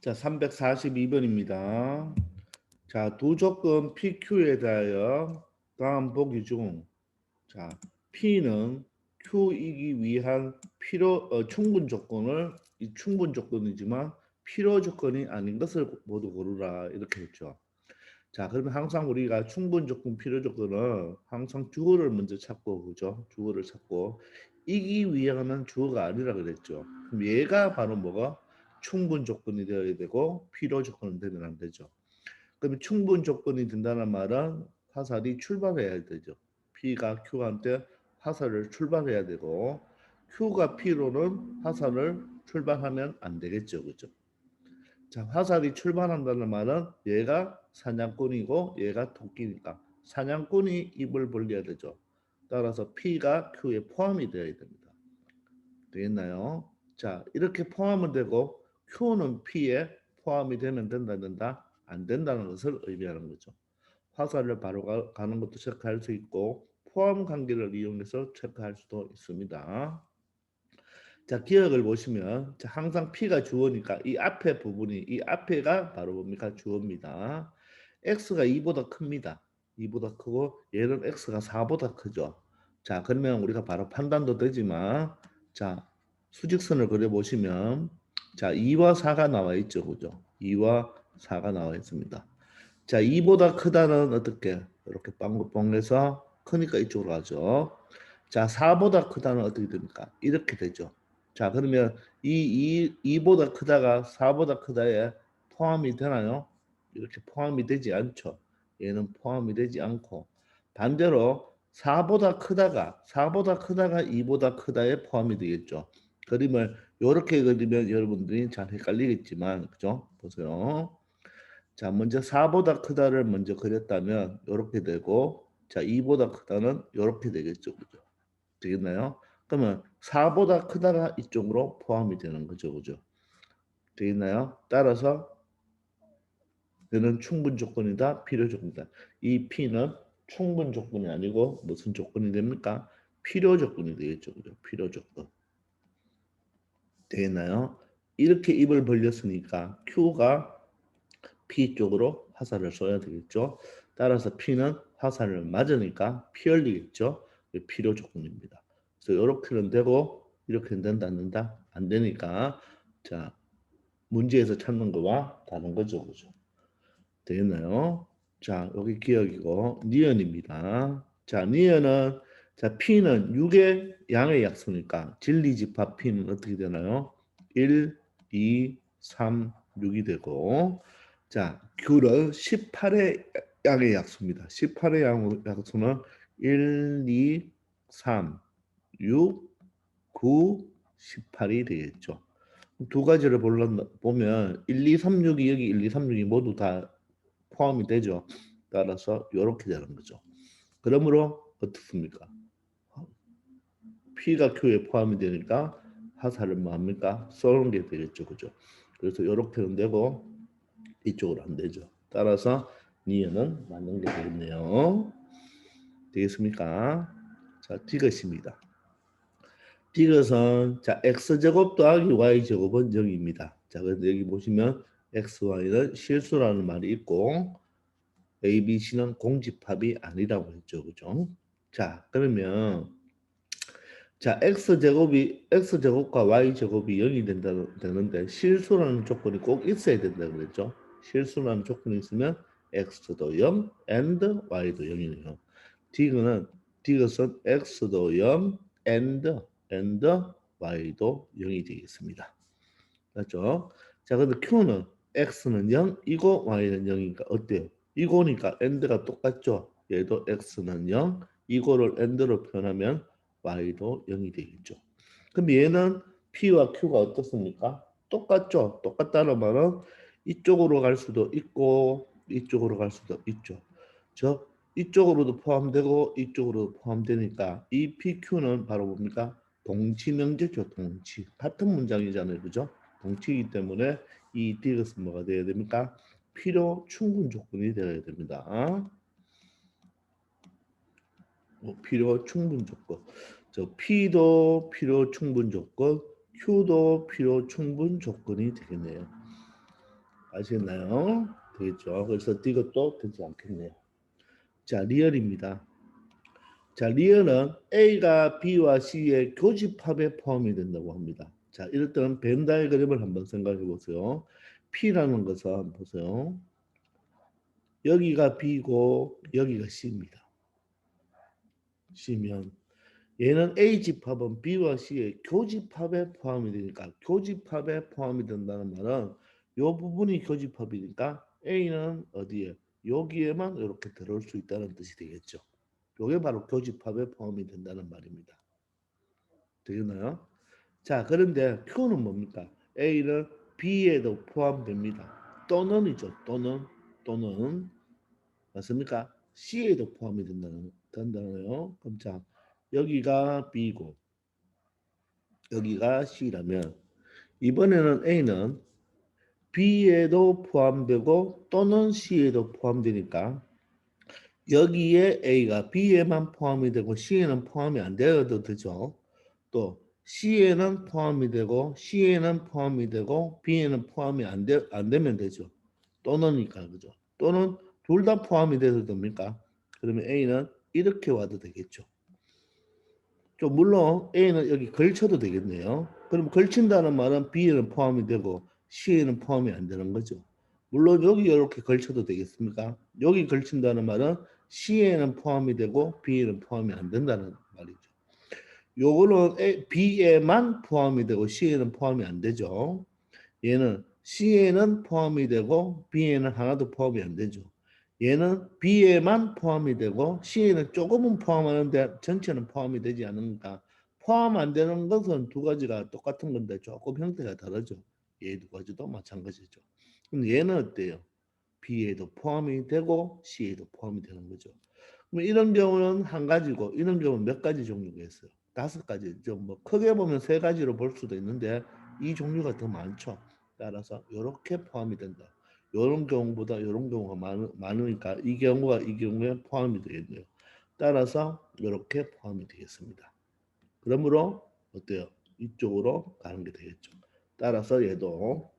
자, 342번입니다. 자, 두 조건 PQ에 대하여 다음 보기 중, 자, P는 Q이기 위한 충분 조건을, 이 충분 조건이지만 필요 조건이 아닌 것을 모두 고르라. 이렇게 했죠. 자, 그러면 항상 우리가 충분 조건, 필요 조건은 항상 주어를 먼저 찾고, 그죠? 주어를 찾고, 이기 위함은 주어가 아니라 그랬죠. 그럼 얘가 바로 뭐가? 충분 조건이 되어야 되고, 필요 조건은 되면 안 되죠. 그러면 충분 조건이 된다는 말은 화살이 출발해야 되죠. P가 Q한테 화살을 출발해야 되고, Q가 P로는 화살을 출발하면 안 되겠죠. 그죠? 자, 화살이 출발한다는 말은 얘가 사냥꾼이고 얘가 토끼니까 사냥꾼이 입을 벌려야 되죠. 따라서 P가 Q에 포함이 되어야 됩니다. 되겠나요? 자, 이렇게 포함은 되고 Q는 P에 포함이 되면 된다, 안 된다는 것을 의미하는 거죠. 화살을 바로 가는 것도 체크할 수 있고 포함 관계를 이용해서 체크할 수도 있습니다. 자, 기억을 보시면 자, 항상 P가 주어니까 이 앞에 부분이 이 앞에가 바로 뭡니까? 주어입니다. X가 2보다 큽니다. 2보다 크고 얘는 X가 4보다 크죠. 자, 그러면 우리가 바로 판단도 되지만 자, 수직선을 그려 보시면 자, 2와 4가 나와 있죠. 그죠? 2와 4가 나와 있습니다. 자, 2보다 크다는 어떻게? 이렇게 빵긋뻥해서 크니까 이쪽으로 가죠. 자, 4보다 크다는 어떻게 됩니까? 이렇게 되죠. 자, 그러면 이 2보다 크다가 4보다 크다에 포함이 되나요? 이렇게 포함이 되지 않죠. 얘는 포함이 되지 않고 반대로 4보다 크다가 2보다 크다에 포함이 되겠죠. 그림을 이렇게 그리면 여러분들이 잘 헷갈리겠지만 그죠? 보세요. 자, 먼저 4보다 크다를 먼저 그렸다면 이렇게 되고 자, 2보다 크다는 이렇게 되겠죠. 그죠? 되겠나요? 그러면 4보다 크다가 이쪽으로 포함이 되는 거죠. 그죠? 되겠나요? 따라서 얘는 충분 조건이다, 필요 조건이다. 이 P는 충분 조건이 아니고 무슨 조건이 됩니까? 필요 조건이 되겠죠. 그죠? 필요 조건. 되겠나요? 이렇게 입을 벌렸으니까 Q가 P 쪽으로 화살을 쏘야 되겠죠. 따라서 P는 화살을 맞으니까 피 흘리겠죠. 필요 조건입니다. 그래서 이렇게는 되고 이렇게는 된다 안 된다? 안 되니까 자 문제에서 찾는 거와 다른 거죠. 그죠? 되겠나요? 자 여기 기억이고 니은입니다. 자 니은은 자 P는 6의 양의 약수니까 진리집합 P는 어떻게 되나요? 1, 2, 3, 6이 되고 자 Q는 18의 양의 약수입니다. 18의 약수는 1, 2, 3, 6, 9, 18이 되겠죠. 두 가지를 보면 1, 2, 3, 6이 여기 1, 2, 3, 6이 모두 다 포함이 되죠. 따라서 이렇게 되는 거죠. 그러므로 어떻습니까? P가 Q에 포함이 되니까 화살을 뭐 합니까? 쏘는 게 되겠죠. 그죠? 그래서 이렇게는 되고 이쪽으로 안 되죠. 따라서 니은은 맞는 게 되겠네요. 되겠습니까? 자, 디귿입니다. 디귿은 자 x제곱 더하기 y제곱은 0입니다. 자, 그런데 여기 보시면 x, y는 실수라는 말이 있고 A, B, C는 공집합이 아니라고 했죠. 그죠? 자, 그러면 자, x제곱과 y제곱이 0이 되는데 실수라는 조건이 꼭 있어야 된다 그랬죠. 실수라는 조건이 있으면 x도 0 and y도 0이네요. 디귿은 x도 0 and y도 0이 되겠습니다. 맞죠? 자, 근데 q는 x는 0이고 y는 0이니까 어때요? 이거니까 and가 똑같죠. 얘도 x는 0, 이거를 and로 표현하면 y도 0이 되겠죠. 그럼 얘는 p와 q가 어떻습니까? 똑같죠. 똑같다는 말은 이쪽으로 갈 수도 있고 이쪽으로 갈 수도 있죠. 저 이쪽으로도 포함되고 이쪽으로도 포함되니까 이 PQ는 바로 뭡니까? 동치명제죠. 동치. 같은 문장이잖아요. 그죠? 동치이기 때문에 이 디귿은 뭐가 돼야 됩니까? 필요 충분 조건이 되어야 됩니다. 필요 충분 조건. 저 P도 필요 충분 조건, Q도 필요 충분 조건이 되겠네요. 아시겠나요? 되겠죠. 그래서 이것도 되지 않겠네요. 자, 리얼입니다. 자, 리얼은 A가 B와 C의 교집합에 포함이 된다고 합니다. 자, 이럴 때는 벤 다이그램을 한번 생각해 보세요. P라는 것을 한번 보세요. 여기가 B고 여기가 C입니다. C면 얘는 A 집합은 B와 C의 교집합에 포함이 되니까 교집합에 포함이 된다는 말은 이 부분이 교집합이니까 A는 어디에? 여기에만 이렇게 들어올 수 있다는 뜻이 되겠죠. 이게 바로 교집합에 포함이 된다는 말입니다. 되겠나요? 자, 그런데 Q는 뭡니까? A는 B에도 포함됩니다. 또는이죠. 또는 맞습니까? C에도 포함이 된다고요. 그럼 자, 여기가 B고 여기가 C라면 이번에는 A는 B에도 포함되고 또는 C에도 포함되니까 여기에 A가 B에만 포함이 되고 C에는 포함이 안 되어도 되죠. 또 C에는 포함이 되고 C에는 포함이 되고 B에는 포함이 안 되면 되죠. 또는이니까 그죠. 또는 둘 다 포함이 돼도 됩니까? 그러면 A는 이렇게 와도 되겠죠. 좀 물론 A는 여기 걸쳐도 되겠네요. 그럼 걸친다는 말은 B에는 포함이 되고 C에는 포함이 안 되는 거죠. 물론 여기 이렇게 걸쳐도 되겠습니까? 여기 걸친다는 말은 C에는 포함이 되고 B에는 포함이 안 된다는 말이죠. 요거는 B에만 포함이 되고 C에는 포함이 안 되죠. 얘는 C에는 포함이 되고 B에는 하나도 포함이 안 되죠. 얘는 B에만 포함이 되고 C에는 조금은 포함하는데 전체는 포함이 되지 않으니까 포함 안 되는 것은 두 가지가 똑같은 건데 조금 형태가 다르죠. 얘 두 가지도 마찬가지죠. 근데 얘는 어때요? B에도 포함이 되고 C에도 포함이 되는 거죠. 그럼 이런 경우는 한 가지고 이런 경우는 몇 가지 종류가 있어요. 5가지. 좀 크게 보면 3가지로 볼 수도 있는데 이 종류가 더 많죠. 따라서 이렇게 포함이 된다. 이런 경우보다 이런 경우가 많으니까 이 경우에 포함이 되겠네요. 따라서 이렇게 포함이 되겠습니다. 그러므로 어때요? 이쪽으로 가는 게 되겠죠. 따라서 얘도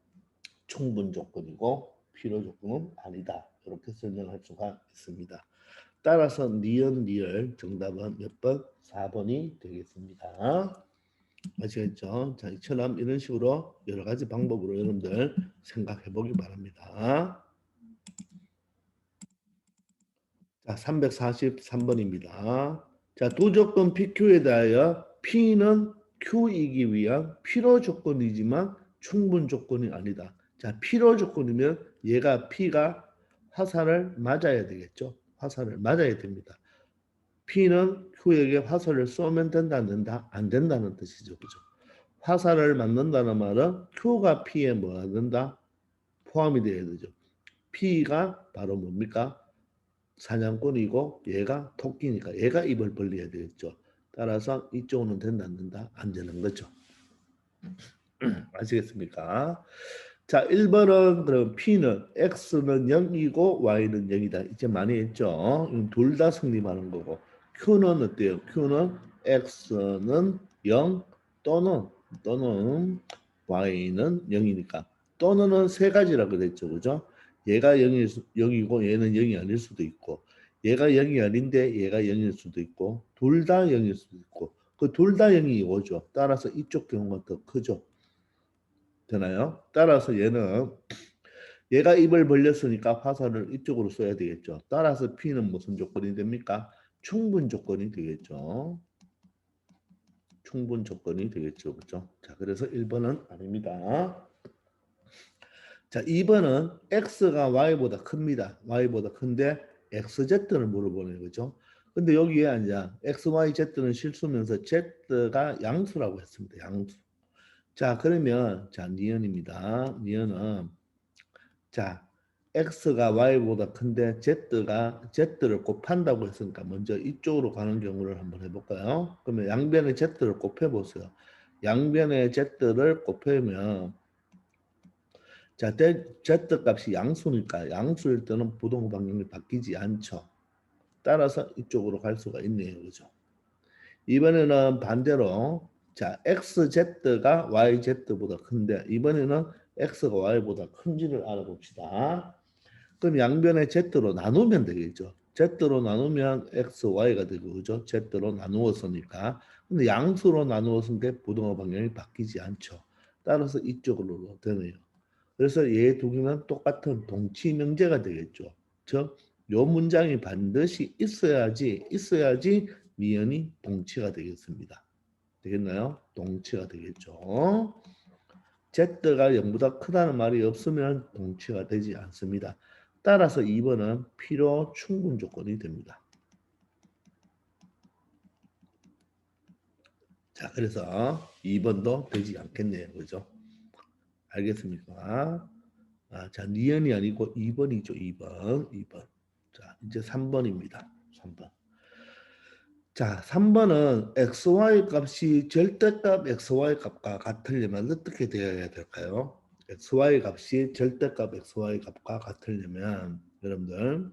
충분 조건이고 필요 조건은 아니다. 이렇게 설명할 수가 있습니다. 따라서 니은 리얼 정답은 몇 번? 4번이 되겠습니다. 아시겠죠? 자, 이처럼 이런 식으로 여러 가지 방법으로 여러분들 생각해 보기 바랍니다. 자, 343번입니다. 자, 두 조건 PQ에 대하여 P는 Q이기 위한 필요 조건이지만 충분 조건이 아니다. 자, 필요 조건이면 얘가 P가 화살을 맞아야 되겠죠. 화살을 맞아야 됩니다. P는 Q에게 화살을 쏘면 된다, 안 된다? 안 된다는 뜻이죠. 그죠? 화살을 맞는다는 말은 Q가 P에 뭐가 된다? 포함이 되어야 되죠. P가 바로 뭡니까? 사냥꾼이고 얘가 토끼니까 얘가 입을 벌려야 되겠죠. 따라서 이쪽은 된다, 안 된다? 안 되는 거죠. 아시겠습니까? 자, 1번은 그럼 P는 X는 0이고 Y는 0이다. 이제 많이 했죠. 둘 다 성립하는 거고. Q는 어때요? Q는 X는 0 또는 Y는 0이니까. 또는은 세 가지라 그랬죠. 그죠? 얘가 0이고 얘는 0이 아닐 수도 있고 얘가 0이 아닌데 얘가 0일 수도 있고 둘 다 0일 수도 있고 그 둘 다 0이 오죠. 따라서 이쪽 경우가 더 크죠. 되나요? 따라서 얘가 입을 벌렸으니까 화살을 이쪽으로 써야 되겠죠. 따라서 P는 무슨 조건이 됩니까? 충분 조건이 되겠죠. 충분 조건이 되겠죠. 그렇죠? 자, 그래서 1번은 아닙니다. 자, 2번은 X가 Y보다 큽니다. Y보다 큰데 XZ를 물어보는 거죠. 근데 여기에 이제 X, Y, Z는 실수면서 Z가 양수라고 했습니다. 양수. 자, 그러면 자, 니은입니다. 니은은 자, X가 Y보다 큰데 Z를 곱한다고 했으니까 먼저 이쪽으로 가는 경우를 한번 해볼까요? 그러면 양변의 Z를 곱해보세요. 양변의 Z를 곱하면 자, Z 값이 양수니까 양수일 때는 부동 방향이 바뀌지 않죠. 따라서 이쪽으로 갈 수가 있네요. 그죠? 이번에는 반대로 자, XZ가 YZ보다 큰데 이번에는 x가 y보다 큰지를 알아봅시다. 그럼 양변에 z로 나누면 되겠죠. z로 나누면 x, y가 되고 그죠? z로 나누었으니까. 근데 양수로 나누었으니까 부등호 방향이 바뀌지 않죠. 따라서 이쪽으로 되네요. 그래서 얘 두 개는 똑같은 동치 명제가 되겠죠. 즉, 요 문장이 반드시 있어야지 미연이 동치가 되겠습니다. 되겠나요? 동치가 되겠죠. Z가 0보다 크다는 말이 없으면 동치가 되지 않습니다. 따라서 2번은 필요 충분 조건이 됩니다. 자, 그래서 2번도 되지 않겠네요. 그죠? 알겠습니까? 자, 니은이 아니고 2번이죠. 2번. 자, 이제 3번입니다. 3번. 자, 3번은 xy 값이 절대값 xy 값과 같으려면 어떻게 되어야 될까요? xy 값이 절대값 xy 값과 같으려면 여러분들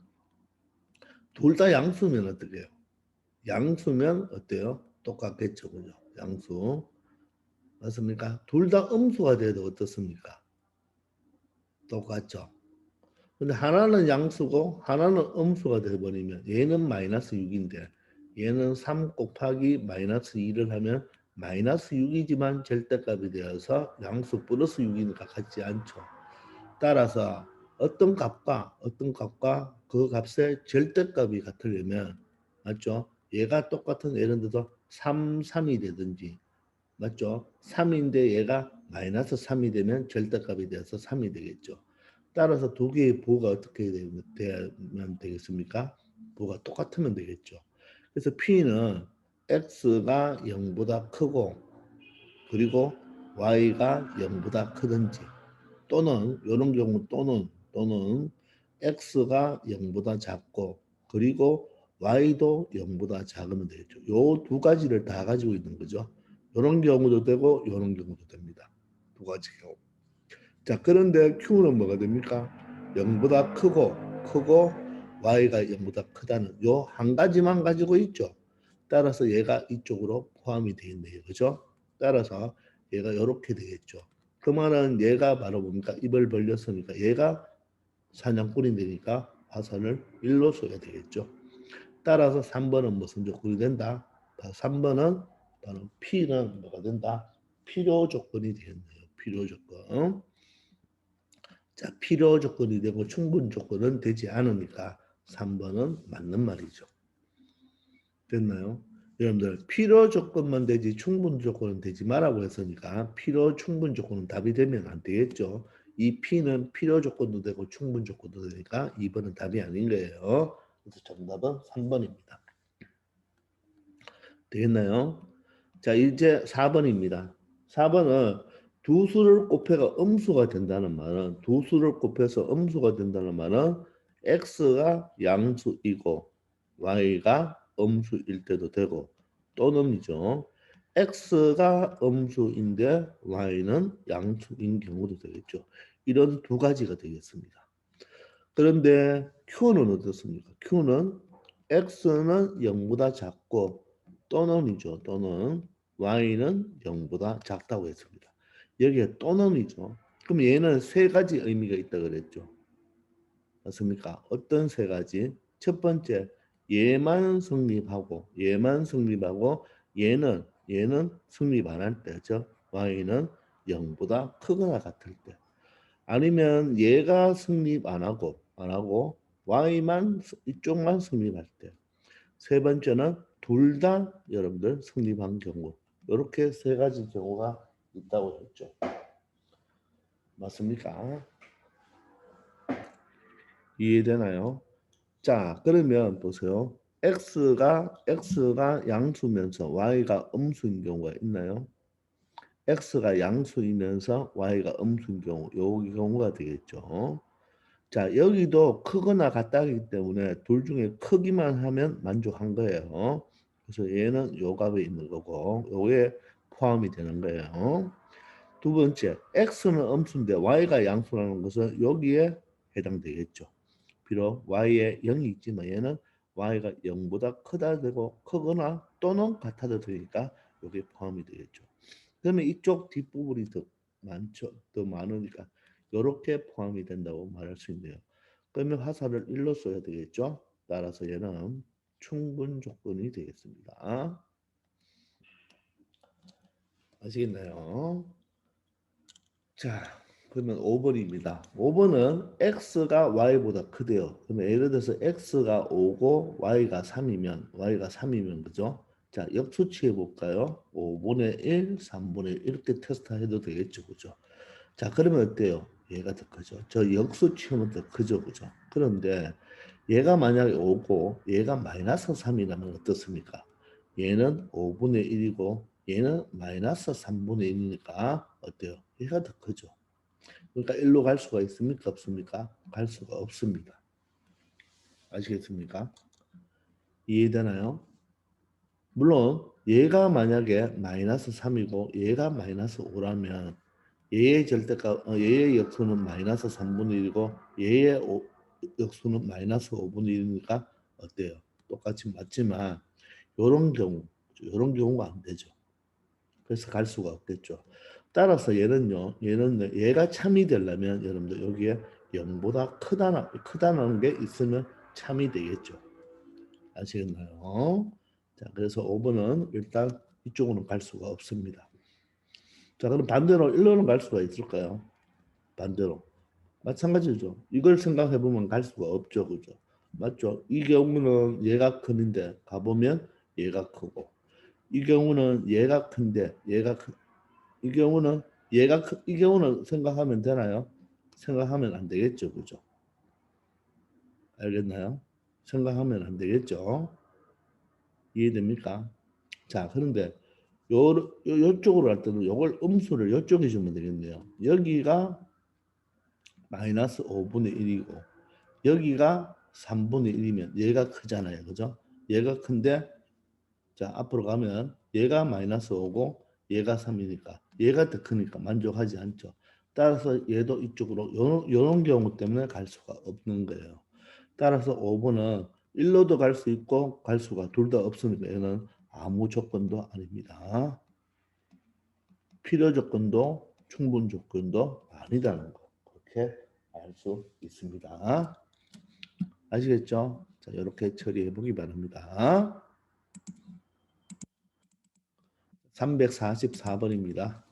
둘 다 양수면 어떻게 해요? 양수면 어때요? 똑같겠죠. 그죠? 양수. 맞습니까? 둘 다 음수가 돼도 어떻습니까? 똑같죠. 근데 하나는 양수고 하나는 음수가 돼버리면 얘는 마이너스 6인데 얘는 3 곱하기 마이너스 2를 하면 마이너스 6이지만 절대값이 되어서 양수 플러스 6이니까 같지 않죠. 따라서 어떤 값과 그 값의 절대값이 같으려면 맞죠? 얘가 똑같은 예를 들어서 3이 되든지 맞죠? 3인데 얘가 마이너스 3이 되면 절대값이 되어서 3이 되겠죠. 따라서 두 개의 부호가 어떻게 되면 되겠습니까? 부호가 똑같으면 되겠죠. 그래서 P는 X가 0보다 크고 그리고 Y가 0보다 크든지 또는 이런 경우 또는 X가 0보다 작고 그리고 Y도 0보다 작으면 되겠죠. 요 두 가지를 다 가지고 있는 거죠. 이런 경우도 되고 이런 경우도 됩니다. 두 가지 경우. 자, 그런데 Q는 뭐가 됩니까? 0보다 크고 Y가 0보다 크다는 요 한 가지만 가지고 있죠. 따라서 얘가 이쪽으로 포함이 되어 있네요. 그죠? 따라서 얘가 이렇게 되겠죠. 그 말은 얘가 바로 뭡니까? 입을 벌렸으니까 얘가 사냥꾼이 되니까 화살을 일로 쏘야 되겠죠. 따라서 3번은 무슨 조건이 된다? 3번은 바로 P는 뭐가 된다? 필요 조건이 되겠네요. 필요 조건. 자, 필요 조건이 되고 충분 조건은 되지 않으니까 3번은 맞는 말이죠. 됐나요? 여러분들 필요 조건만 되지 충분 조건은 되지 말라고 했으니까 필요 충분 조건은 답이 되면 안 되겠죠. 이 P는 필요 조건도 되고 충분 조건도 되니까 2번은 답이 아닌 거예요. 그래서 정답은 3번입니다. 되겠나요? 자, 이제 4번입니다. 4번은 두 수를 곱해가 음수가 된다는 말은 두 수를 곱해서 음수가 된다는 말은 x가 양수이고 y가 음수일 때도 되고 또는이죠. x가 음수인데 y는 양수인 경우도 되겠죠. 이런 두 가지가 되겠습니다. 그런데 q는 어떻습니까? q는 x는 0보다 작고 또는이죠. 또는 y는 0보다 작다고 했습니다. 여기에 또는이죠. 그럼 얘는 세 가지 의미가 있다 그랬죠. 맞습니까? 어떤 세 가지? 첫 번째, 얘만 성립하고 얘는 성립 안 할 때죠. y는 0보다 크거나 같을 때. 아니면 얘가 성립 안 하고 y만 이쪽만 성립할 때. 세 번째는 둘 다 여러분들 성립한 경우. 이렇게 세 가지 경우가 있다고 했죠. 맞습니까? 이해되나요? 자, 그러면 보세요. x가 양수면서 y가 음수인 경우가 있나요? x가 양수이면서 y가 음수인 경우, 요 경우가 되겠죠. 자, 여기도 크거나 같다기 때문에 둘 중에 크기만 하면 만족한 거예요. 그래서 얘는 요 값에 있는 거고 요게 포함이 되는 거예요. 두 번째, x는 음수인데 y가 양수라는 것은 여기에 해당되겠죠. 비록 y에 0이 있지만 얘는 y가 0보다 크다 되고 크거나 또는 같아도 되니까 여기에 포함이 되겠죠. 그러면 이쪽 뒷부분이 더 많죠. 더 많으니까 이렇게 포함이 된다고 말할 수 있네요. 그러면 화살을 1로 써야 되겠죠. 따라서 얘는 충분 조건이 되겠습니다. 아시겠나요? 자, 그러면 5번입니다. 5번은 x가 y보다 크대요. 그러면 예를 들어서 x가 5고 y가 3이면 그죠? 자, 역수치해 볼까요? 5분의 1, 3분의 1 이렇게 테스트 해도 되겠죠. 그죠? 자, 그러면 어때요? 얘가 더 크죠. 저 역수치하면 더 크죠. 그죠? 그런데 얘가 만약에 5고 얘가 마이너스 3이라면 어떻습니까? 얘는 5분의 1이고 얘는 마이너스 3분의 1이니까 어때요? 얘가 더 크죠. 그러니까 1로 갈 수가 있습니까? 없습니까? 갈 수가 없습니다. 아시겠습니까? 이해되나요? 물론 얘가 만약에 마이너스 3이고 얘가 마이너스 5라면 얘의 얘의 역수는 마이너스 3분의 1이고 얘의 역수는 마이너스 5분의 1이니까 어때요? 똑같이 맞지만 요런 경우가 안 되죠. 그래서 갈 수가 없겠죠. 따라서 얘는 얘가 참이 되려면 여러분들 여기에 0보다 크다는 게 있으면 참이 되겠죠. 아시겠나요? 자, 그래서 5번은 일단 이쪽으로는 갈 수가 없습니다. 자, 그럼 반대로 1로는 갈 수가 있을까요? 반대로. 마찬가지죠. 이걸 생각해 보면 갈 수가 없죠. 그죠? 맞죠? 이 경우는 얘가 큰데 가보면 얘가 크고 이 경우는 얘가 큰데 이 경우는 이 경우는 생각하면 되나요? 생각하면 안 되겠죠. 그죠? 알겠나요? 생각하면 안 되겠죠. 이해됩니까? 자, 그런데 요쪽으로 할 때는 요걸 음수를 요쪽에 주면 되겠네요. 여기가 마이너스 5분의 1이고 여기가 3분의 1이면 얘가 크잖아요. 그죠? 얘가 큰데 자, 앞으로 가면 얘가 마이너스 5고 얘가 3이니까 얘가 더 크니까 만족하지 않죠. 따라서 얘도 이쪽으로 요런 경우 때문에 갈 수가 없는 거예요. 따라서 5번은 1로도 갈 수 있고 갈 수가 둘 다 없으니까 얘는 아무 조건도 아닙니다. 필요 조건도 충분 조건도 아니다는 거. 그렇게 알 수 있습니다. 아시겠죠? 자, 이렇게 처리해 보기 바랍니다. 344번입니다.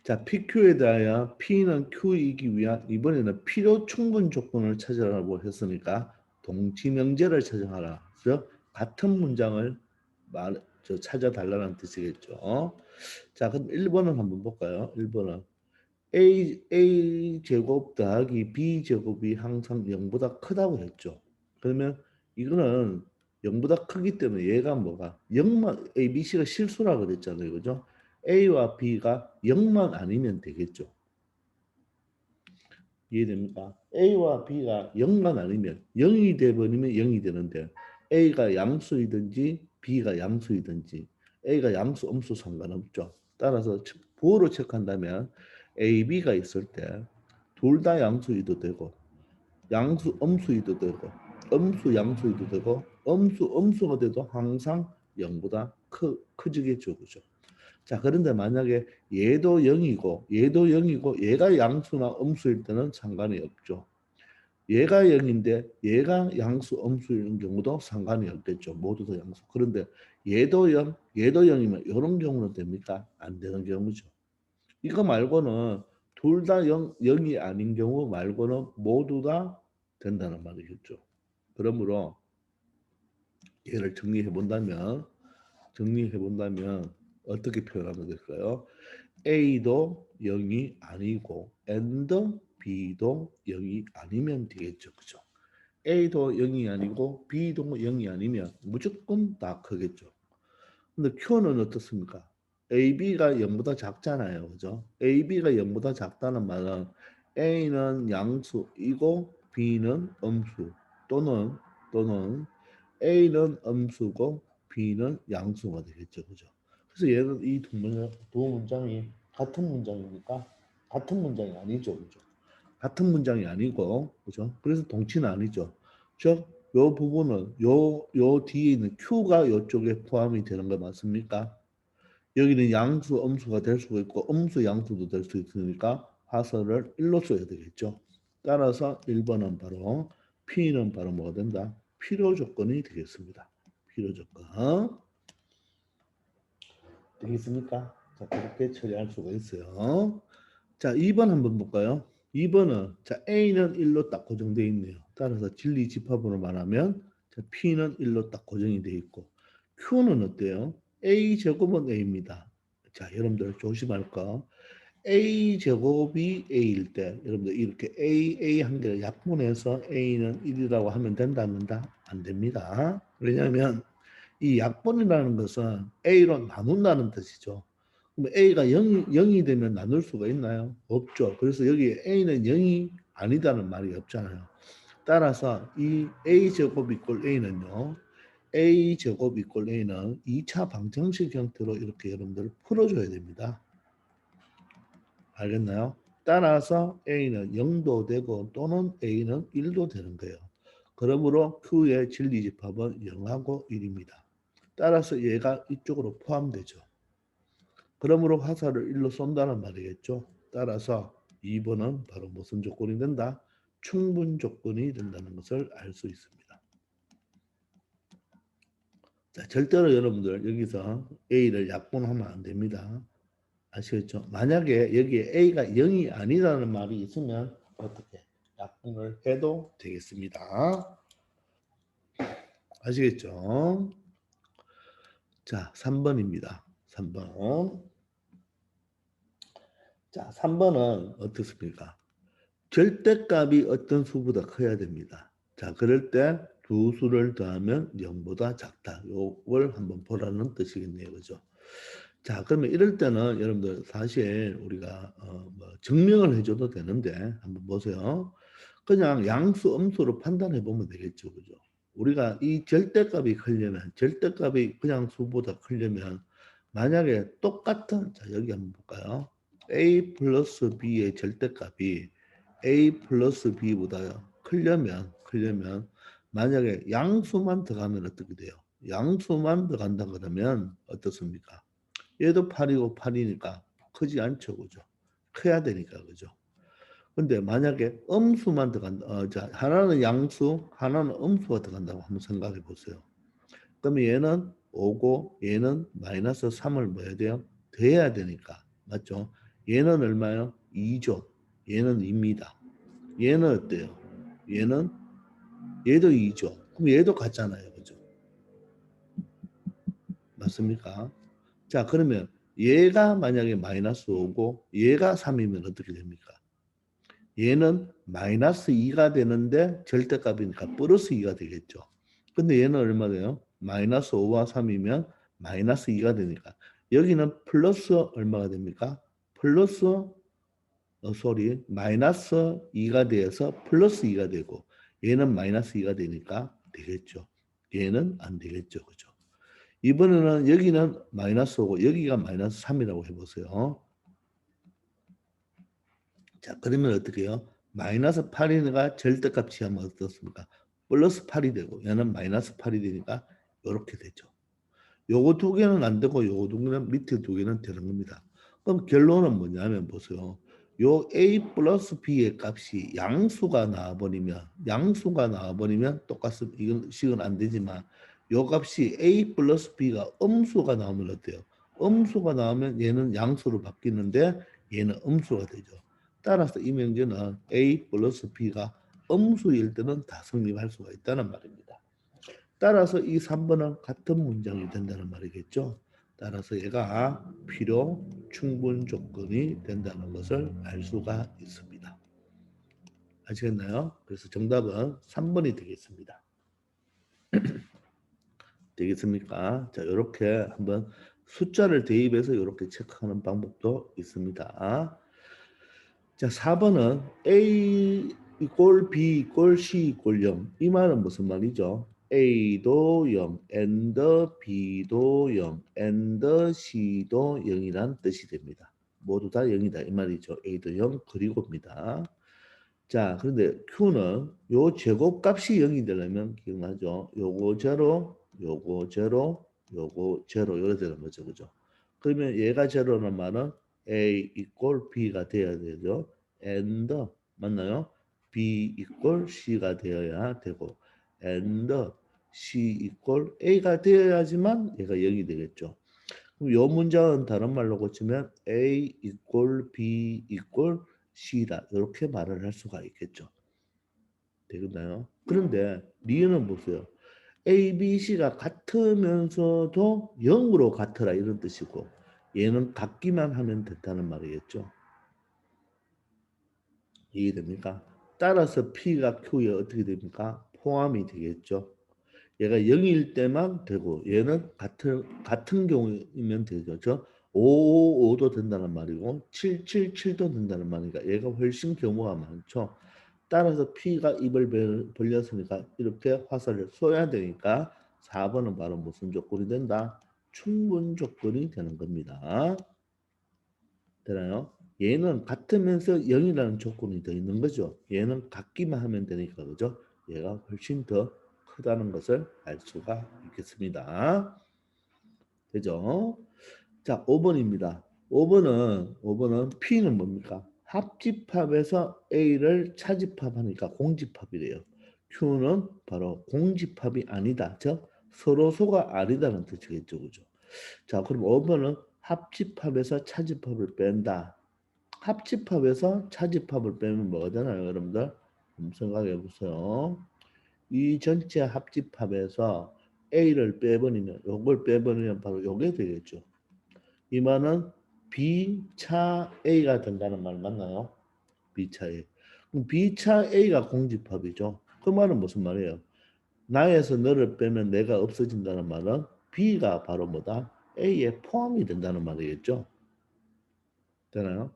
자, PQ에 대하여 P는 Q이기 위한 이번에는 필요 충분 조건을 찾으라고 했으니까 동치명제를 찾아라. 그래서 같은 문장을 찾아달라는 뜻이겠죠. 자, 그럼 1번은 한번 볼까요? 1번은 A 제곱 더하기 B 제곱이 항상 0보다 크다고 했죠. 그러면 이거는 0보다 크기 때문에 얘가 뭐가 0만 A, B, C가 실수라 그랬잖아요. 그죠? A와 B가 0만 아니면 되겠죠. 이해됩니까? A와 B가 0만 아니면 0이 돼버리면 0이 되는데 A가 양수이든지 B가 양수이든지 A가 양수, 음수 상관없죠. 따라서 부호로 체크한다면 A, B가 있을 때 둘 다 양수이도 되고 양수, 음수이도 되고 음수, 양수이도 되고 음수가 돼도 항상 0보다 크지겠죠. 그죠? 자, 그런데 만약에 얘도 0이고 얘가 양수나 음수일 때는 상관이 없죠. 얘가 0인데 얘가 양수, 음수인 경우도 상관이 없겠죠. 모두 다 양수. 그런데 얘도 0, 얘도 0이면 이런 경우는 됩니까? 안 되는 경우죠. 이거 말고는 둘 다 0이 아닌 경우 말고는 모두 다 된다는 말이겠죠. 그러므로 얘를 정리해 본다면 어떻게 표현하면 될까요? A도 0이 아니고 and B도 0이 아니면 되겠죠. 그죠? A도 0이 아니고 B도 0이 아니면 무조건 다 크겠죠. 근데 Q는 어떻습니까? AB가 0보다 작잖아요. 그죠? AB가 0보다 작다는 말은 A는 양수이고 B는 음수 또는 A는 음수고 B는 양수가 되겠죠. 그죠? 그래서 얘는 이 두 문장이 같은 문장입니까? 같은 문장이 아니죠. 그죠? 같은 문장이 아니고, 그죠? 그래서 동치는 아니죠. 즉, 요 부분은 요 뒤에 있는 Q가 요쪽에 포함이 되는 거 맞습니까? 여기는 양수, 음수가 될 수가 있고, 음수, 양수도 될 수 있으니까 화살을 1로 써야 되겠죠. 따라서 1번은 바로 P는 바로 뭐가 된다? 필요 조건이 되겠습니다. 필요 조건. 되겠습니까? 자, 그렇게 처리할 수가 있어요. 자, 2번 한번 볼까요? 2번은 자, A는 1로 딱 고정되어 있네요. 따라서 진리 집합으로 말하면 자, P는 1로 딱 고정이 되어 있고 Q는 어때요? A 제곱은 A입니다. 자, 여러분들 조심할 거. A 제곱이 A일 때 여러분들 이렇게 A 한 개를 약분해서 A는 1이라고 하면 된다 안 된다? 안 됩니다. 왜냐하면 이 약분이라는 것은 A로 나눈다는 뜻이죠. 그럼 A가 0이 되면 나눌 수가 있나요? 없죠. 그래서 여기 A는 0이 아니다는 말이 없잖아요. 따라서 이 A제곱 이꼴 A는요. A제곱 이꼴 A는 2차 방정식 형태로 이렇게 여러분들 풀어줘야 됩니다. 알겠나요? 따라서 A는 0도 되고 또는 A는 1도 되는 거예요. 그러므로 Q의 진리집합은 0하고 1입니다. 따라서 얘가 이쪽으로 포함되죠. 그러므로 화살을 1로 쏜다는 말이겠죠. 따라서 2번은 바로 무슨 조건이 된다? 충분 조건이 된다는 것을 알 수 있습니다. 자, 절대로 여러분들 여기서 A를 약분하면 안 됩니다. 아시겠죠? 만약에 여기에 A가 0이 아니라는 말이 있으면 어떻게 약분을 해도 되겠습니다. 아시겠죠? 자, 3번입니다. 3번. 자, 3번은 어떻습니까? 절대값이 어떤 수보다 커야 됩니다. 자, 그럴 때 두 수를 더하면 0보다 작다. 요걸 한번 보라는 뜻이겠네요. 그죠? 자, 그러면 이럴 때는 여러분들 사실 우리가 뭐 증명을 해줘도 되는데 한번 보세요. 그냥 양수, 음수로 판단해 보면 되겠죠. 그죠? 우리가 이 절대값이 크려면, 절대값이 그냥 수보다 크려면 만약에 똑같은, 자, 여기 한번 볼까요? A 플러스 B의 절대값이 A 플러스 B보다 크려면 만약에 양수만 더가면 어떻게 돼요? 양수만 더간다 그러면 어떻습니까? 얘도 8이고 8이니까 크지 않죠. 그죠? 커야 되니까. 그죠? 근데 만약에 음수만 들어간다. 자, 하나는 양수, 하나는 음수가 들어간다고 한번 생각해 보세요. 그러면 얘는 5고 얘는 마이너스 3을 뭐 해야 돼요? 더해야 되니까. 맞죠? 얘는 얼마요? 2죠. 얘는 2입니다. 얘는 어때요? 얘는 얘도 2죠. 그럼 얘도 같잖아요. 그죠? 맞습니까? 자, 그러면 얘가 만약에 마이너스 5고 얘가 3이면 어떻게 됩니까? 얘는 마이너스 2가 되는데 절대값이니까 플러스 2가 되겠죠. 근데 얘는 얼마 돼요? 마이너스 5와 3이면 마이너스 2가 되니까 여기는 플러스 얼마가 됩니까? 플러스 마이너스 2가 돼서 플러스 2가 되고 얘는 마이너스 2가 되니까 되겠죠. 얘는 안 되겠죠. 그죠? 이번에는 여기는 마이너스 5고 여기가 마이너스 3이라고 해보세요. 자, 그러면 어떻게 해요? 마이너스 8이가 절대값이 하면 어떻습니까? 플러스 8이 되고 얘는 마이너스 8이 되니까 이렇게 되죠. 요거 두 개는 안 되고 요거 두 개는 밑에 두 개는 되는 겁니다. 그럼 결론은 뭐냐면 보세요. 요 A 플러스 B의 값이 양수가 나와버리면 똑같습니다. 이건 식은 안 되지만 요 값이 A 플러스 B가 음수가 나오면 어때요? 음수가 나오면 얘는 양수로 바뀌는데 얘는 음수가 되죠. 따라서 이 명제는 A 플러스 B가 음수일 때는 다 성립할 수가 있다는 말입니다. 따라서 이 3번은 같은 문장이 된다는 말이겠죠. 따라서 얘가 필요 충분 조건이 된다는 것을 알 수가 있습니다. 아시겠나요? 그래서 정답은 3번이 되겠습니다. 되겠습니까? 자, 이렇게 한번 숫자를 대입해서 이렇게 체크하는 방법도 있습니다. 자, 4번은 A 이꼴 B 이꼴 C 이꼴 0. 이 말은 무슨 말이죠? A도 0, and B도 0, and C도 0이란 뜻이 됩니다. 모두 다 0이다 이 말이죠. A도 0 그리고입니다. 자, 그런데 Q는 요 제곱값이 0이 되려면 기억나죠? 요거 제로, 요거 제로, 요거 제로 이렇게 되는 거죠. 그죠? 그러면 얘가 제로는 말은 A 이꼴 B가 돼야 되죠. and 맞나요? B equal C가 되어야 되고 and C equal A가 되어야지만 얘가 0이 되겠죠. 그럼 이 문장은 다른 말로 고치면 A equal B equal C다. 이렇게 말을 할 수가 있겠죠. 되겠나요? 그런데 리은은 보세요. A, B, C가 같으면서도 0으로 같으라 이런 뜻이고 얘는 같기만 하면 된다는 말이겠죠. 이해됩니까? 따라서 P가 Q에 어떻게 됩니까? 포함이 되겠죠. 얘가 0일 때만 되고 얘는 같은 경우이면 되죠. 저 555도 된다는 말이고 777도 된다는 말이니까 얘가 훨씬 경우가 많죠. 따라서 P가 입을 벌렸으니까 이렇게 화살을 쏘야 되니까 4번은 바로 무슨 조건이 된다? 충분 조건이 되는 겁니다. 되나요? 얘는 같으면서 0이라는 조건이 더 있는 거죠. 얘는 같기만 하면 되니까 그죠? 얘가 훨씬 더 크다는 것을 알 수가 있겠습니다. 되죠? 자, 5번입니다. 5번은 P는 뭡니까? 합집합에서 A를 차집합하니까 공집합이래요. Q는 바로 공집합이 아니다. 즉 서로소가 아니다는 뜻이겠죠. 그죠? 자, 그럼 5번은 합집합에서 차집합을 뺀다. 합집합에서 차집합을 빼면 뭐가 되나요, 여러분들? 한번 생각해 보세요. 이 전체 합집합에서 A를 빼버리면, 요걸 빼버리면 바로 요게 되겠죠. 이 말은 B차 A가 된다는 말 맞나요? B차 A. 그럼 B차 A가 공집합이죠. 그 말은 무슨 말이에요? 나에서 너를 빼면 내가 없어진다는 말은 B가 바로 뭐다? A에 포함이 된다는 말이겠죠. 되나요?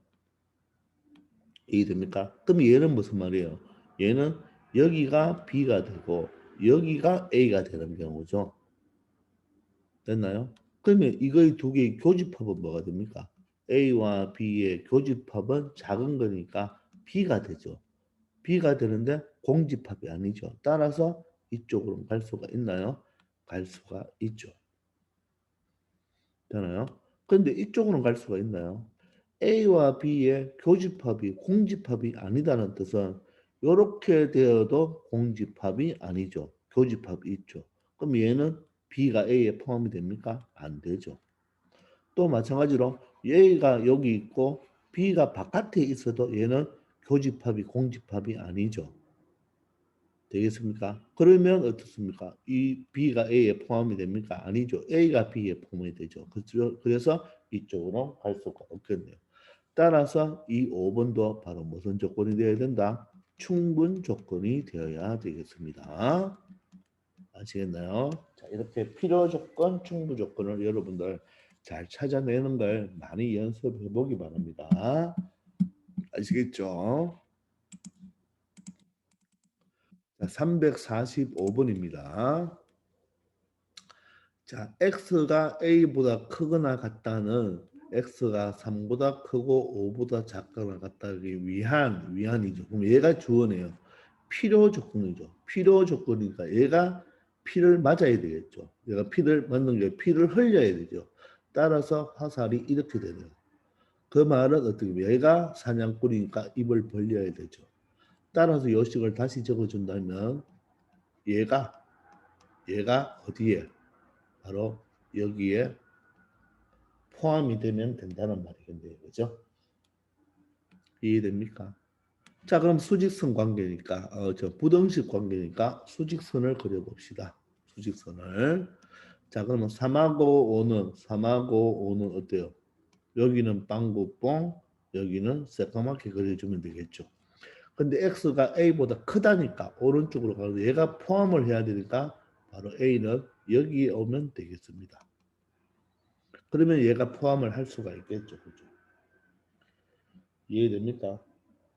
이해됩니까? 그럼 얘는 무슨 말이에요? 얘는 여기가 B가 되고 여기가 A가 되는 경우죠. 됐나요? 그러면 이거의 두 개의 교집합은 뭐가 됩니까? A와 B의 교집합은 작은 거니까 B가 되죠. B가 되는데 공집합이 아니죠. 따라서 이쪽으로 갈 수가 있나요? 갈 수가 있죠. 되나요? 그런데 이쪽으로 갈 수가 있나요? A와 B의 교집합이 공집합이 아니다는 뜻은 이렇게 되어도 공집합이 아니죠. 교집합이 있죠. 그럼 얘는 B가 A에 포함이 됩니까? 안 되죠. 또 마찬가지로 A가 여기 있고 B가 바깥에 있어도 얘는 교집합이 공집합이 아니죠. 되겠습니까? 그러면 어떻습니까? 이 B가 A에 포함이 됩니까? 아니죠. A가 B에 포함이 되죠. 그래서 이쪽으로 갈 수가 없겠네요. 따라서 이 5번도 바로 무슨 조건이 되어야 된다? 충분 조건이 되어야 되겠습니다. 아시겠나요? 자, 이렇게 필요 조건, 충분 조건을 여러분들 잘 찾아내는 걸 많이 연습해 보기 바랍니다. 아시겠죠? 자, 345번입니다. 자, x가 a보다 크거나 같다는 x가 3보다 크고 5보다 작거나 같다기 위한이죠. 그럼 얘가 주어네요. 필요 조건이죠. 필요 조건이니까 얘가 피를 맞아야 되겠죠. 얘가 피를 맞는 게 피를 흘려야 되죠. 따라서 화살이 이렇게 되네요. 그 말은 어떻게 보면 얘가 사냥꾼이니까 입을 벌려야 되죠. 따라서 요식을 다시 적어준다면 얘가 어디에 바로 여기에 포함이 되면 된다는 말이겠네요. 그죠? 이해됩니까? 자, 그럼 수직선 관계니까 부등식 관계니까 수직선을 그려봅시다. 수직선을. 자, 그러면 3하고 5는 어때요? 여기는 빵구뽕, 여기는 새까맣게 그려주면 되겠죠. 근데 x가 a보다 크다니까 오른쪽으로 가서 얘가 포함을 해야 되니까 바로 a는 여기에 오면 되겠습니다. 그러면 얘가 포함을 할 수가 있겠죠. 그죠? 이해됩니까?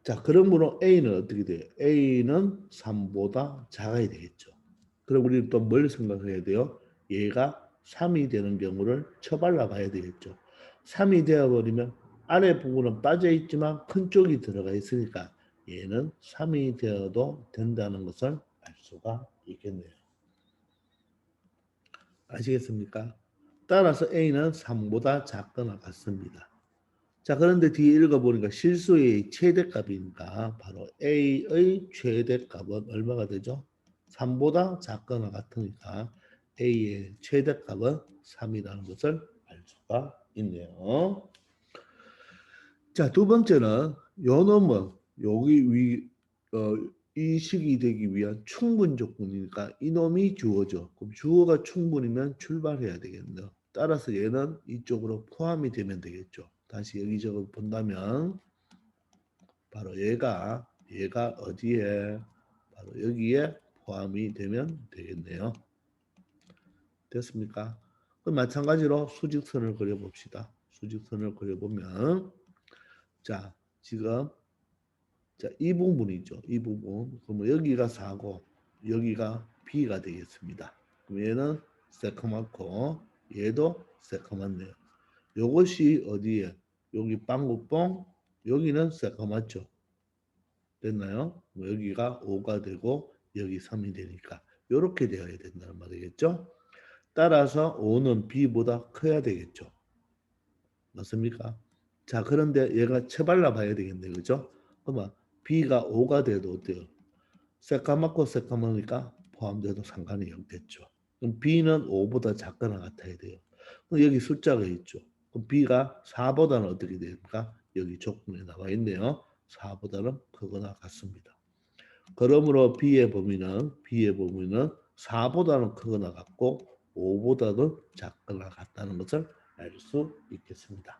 자, 그러므로 A는 어떻게 돼요? A는 3보다 작아야 되겠죠. 그럼 우리는 또 뭘 생각해야 돼요? 얘가 3이 되는 경우를 처발라 봐야 되겠죠. 3이 되어버리면 아래 부분은 빠져 있지만 큰 쪽이 들어가 있으니까 얘는 3이 되어도 된다는 것을 알 수가 있겠네요. 아시겠습니까? 따라서 A는 3보다 작거나 같습니다. 자, 그런데 뒤에 읽어보니까 실수의 최대값이니까 바로 A의 최대값은 얼마가 되죠? 3보다 작거나 같으니까 A의 최대값은 3이라는 것을 알 수가 있네요. 자, 두 번째는 요 놈은 여기 이 식이 되기 위한 충분 조건이니까 이놈이 주어죠. 그럼 주어가 충분이면 출발해야 되겠네요. 따라서 얘는 이쪽으로 포함이 되면 되겠죠. 다시 여기저기 본다면 바로 얘가 어디에 바로 여기에 포함이 되면 되겠네요. 됐습니까? 그럼 마찬가지로 수직선을 그려봅시다. 수직선을 그려보면 자, 지금 자, 이 부분이죠. 이 부분. 그러면 여기가 4고 여기가 B가 되겠습니다. 그럼 얘는 새카맣고 얘도 새카맣네요. 요것이 어디에? 여기 빵구뽕 여기는 새카맣죠. 됐나요? 여기가 5가 되고 여기 3이 되니까 이렇게 되어야 된다는 말이겠죠. 따라서 5는 B보다 커야 되겠죠. 맞습니까? 자, 그런데 얘가 쳐발라 봐야 되겠네. 그죠? 그러면 B가 5가 돼도 어때요? 새까맣고 새까마니까 포함돼도 상관이 없겠죠. 그럼 B는 5보다 작거나 같아야 돼요. 그럼 여기 숫자가 있죠. 그럼 B가 4보다는 어떻게 됩니까? 여기 조건에 나와 있네요. 4보다는 크거나 같습니다. 그러므로 B의 범위는 4보다는 크거나 같고 5보다는 작거나 같다는 것을 알 수 있겠습니다.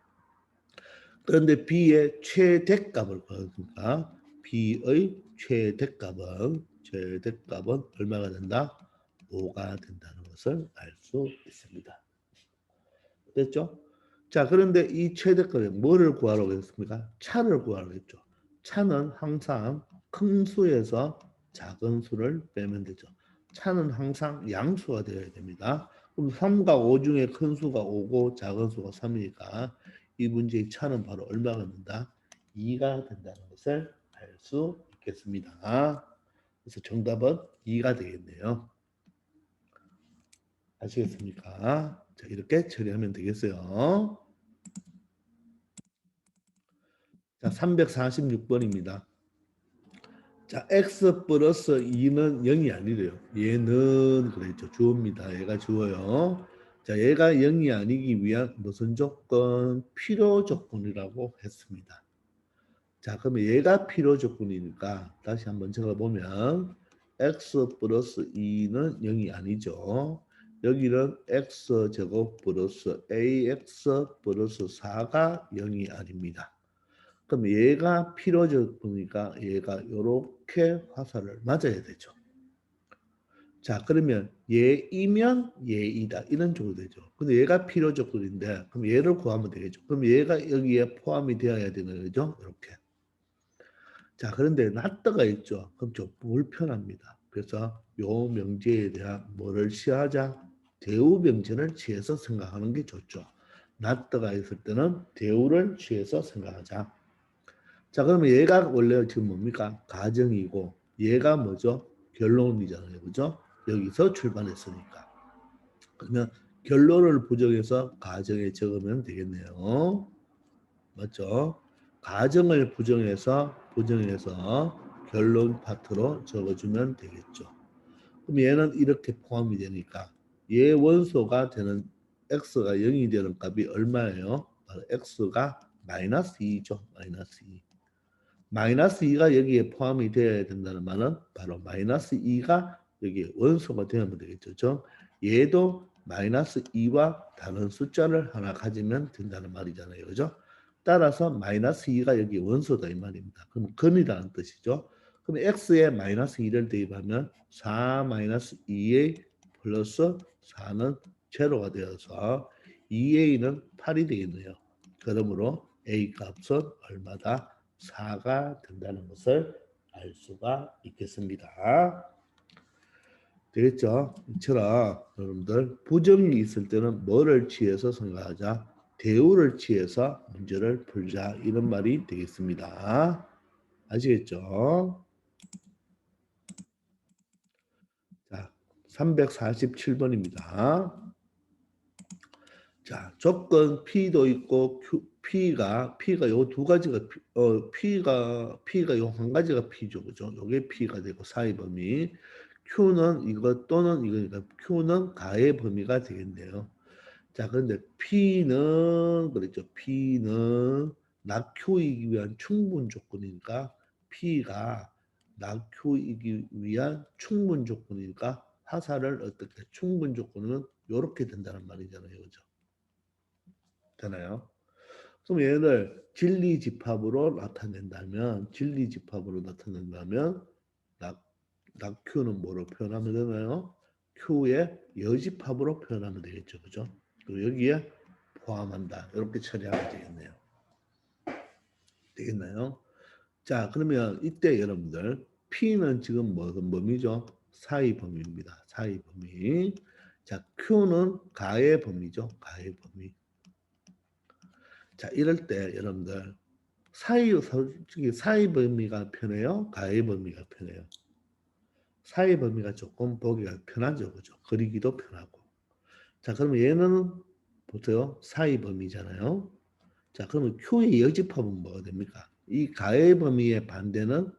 그런데 B의 최대값을 구하니까 B의 최대값은 얼마가 된다? 5가 된다는 것을 알 수 있습니다. 됐죠? 자, 그런데 이 최대값에 뭐를 구하라고 했습니까? 차를 구하라고 했죠. 차는 항상 큰 수에서 작은 수를 빼면 되죠. 차는 항상 양수가 되어야 됩니다. 그럼 3과 5 중에 큰 수가 5고 작은 수가 3이니까 이 문제의 차는 바로 얼마가 된다? 2가 된다는 것을 알 수 있겠습니다. 그래서 정답은 2가 되겠네요. 아시겠습니까? 자, 이렇게 처리하면 되겠어요. 자, 346번입니다. 자, x 플러스 2는 0이 아니래요. 얘는 그랬죠. 주어입니다. 얘가 주어요. 자, 얘가 0이 아니기 위한 무슨 조건? 필요 조건이라고 했습니다. 자, 그러면 얘가 필요 조건이니까 다시 한번 적어보면 x 플러스 2는 0이 아니죠. 여기는 x제곱 플러스 ax 플러스 4가 0이 아닙니다. 그럼 얘가 필요 조건이니까 얘가 이렇게 화살을 맞아야 되죠. 자, 그러면 얘이면 얘이다 이런 쪽으로 되죠. 근데 얘가 필요 조건인데 그럼 얘를 구하면 되겠죠. 그럼 얘가 여기에 포함이 되어야 되는 거죠. 이렇게. 자, 그런데 낫다가 있죠. 그럼 좀 불편합니다. 그래서 요 명제에 대한 뭐를 취하자? 대우 명제를 취해서 생각하는 게 좋죠. 낫다가 있을 때는 대우를 취해서 생각하자. 자, 그러면 얘가 원래 지금 뭡니까? 가정이고 얘가 뭐죠? 결론이잖아요. 그죠? 여기서 출발했으니까. 그러면 결론을 부정해서 가정에 적으면 되겠네요. 맞죠? 가정을 부정해서 결론 파트로 적어주면 되겠죠. 그럼 얘는 이렇게 포함이 되니까 얘 원소가 되는 x가 0이 되는 값이 얼마예요? 바로 x가 마이너스 2죠. 마이너스 2. 마이너스 2가 여기에 포함이 되어야 된다는 말은 바로 마이너스 2가 여기에 원소가 되면 되겠죠. 그렇죠? 얘도 마이너스 2와 다른 숫자를 하나 가지면 된다는 말이잖아요. 그죠? 따라서 마이너스 2가 여기 원소다 이 말입니다. 그럼 근이라는 뜻이죠. 그럼 x에 마이너스 2를 대입하면 4 마이너스 2a 플러스 4는 제로가 되어서 2a는 8이 되겠네요. 그러므로 a 값은 얼마다? 4가 된다는 것을 알 수가 있겠습니다. 되겠죠? 이처럼 여러분들 부정이 있을 때는 뭐를 취해서 생각하자? 대우를 취해서 문제를 풀자 이런 말이 되겠습니다. 아시겠죠? 자, 347번입니다. 자, 조건 P도 있고 P가 요 두 가지가 P가 요 한 가지가 P죠. 그죠? 요게 P가 되고 사이 범위. Q는 이거 또는 이거니까 Q는 가의 범위가 되겠네요. 자, 그런데 P는 그랬죠. P는 낙Q이기 위한 충분 조건이니까 P가 낙Q이기 위한 충분 조건이니까 화살을 어떻게 충분 조건은 이렇게 된다는 말이잖아요. 그죠? 되나요? 그럼 얘를 진리집합으로 나타낸다면 낙Q는 뭐로 표현하면 되나요? Q의 여집합으로 표현하면 되겠죠. 그죠? 그리고 여기에 포함한다. 이렇게 처리하면 되겠네요. 되겠나요? 자, 그러면 이때 여러분들 P는 지금 범위죠? 사이 범위입니다. 사이 범위. 자, Q는 가의 범위죠. 가의 범위. 자, 이럴 때 여러분들 솔직히 사이 범위가 편해요? 가의 범위가 편해요? 사이 범위가 조금 보기가 편하죠. 그죠? 그리기도 편하고. 자, 그러면 얘는 보세요. 사이 범위잖아요. 자, 그러면 Q의 여집합은 뭐가 됩니까? 이 가의 범위의 반대는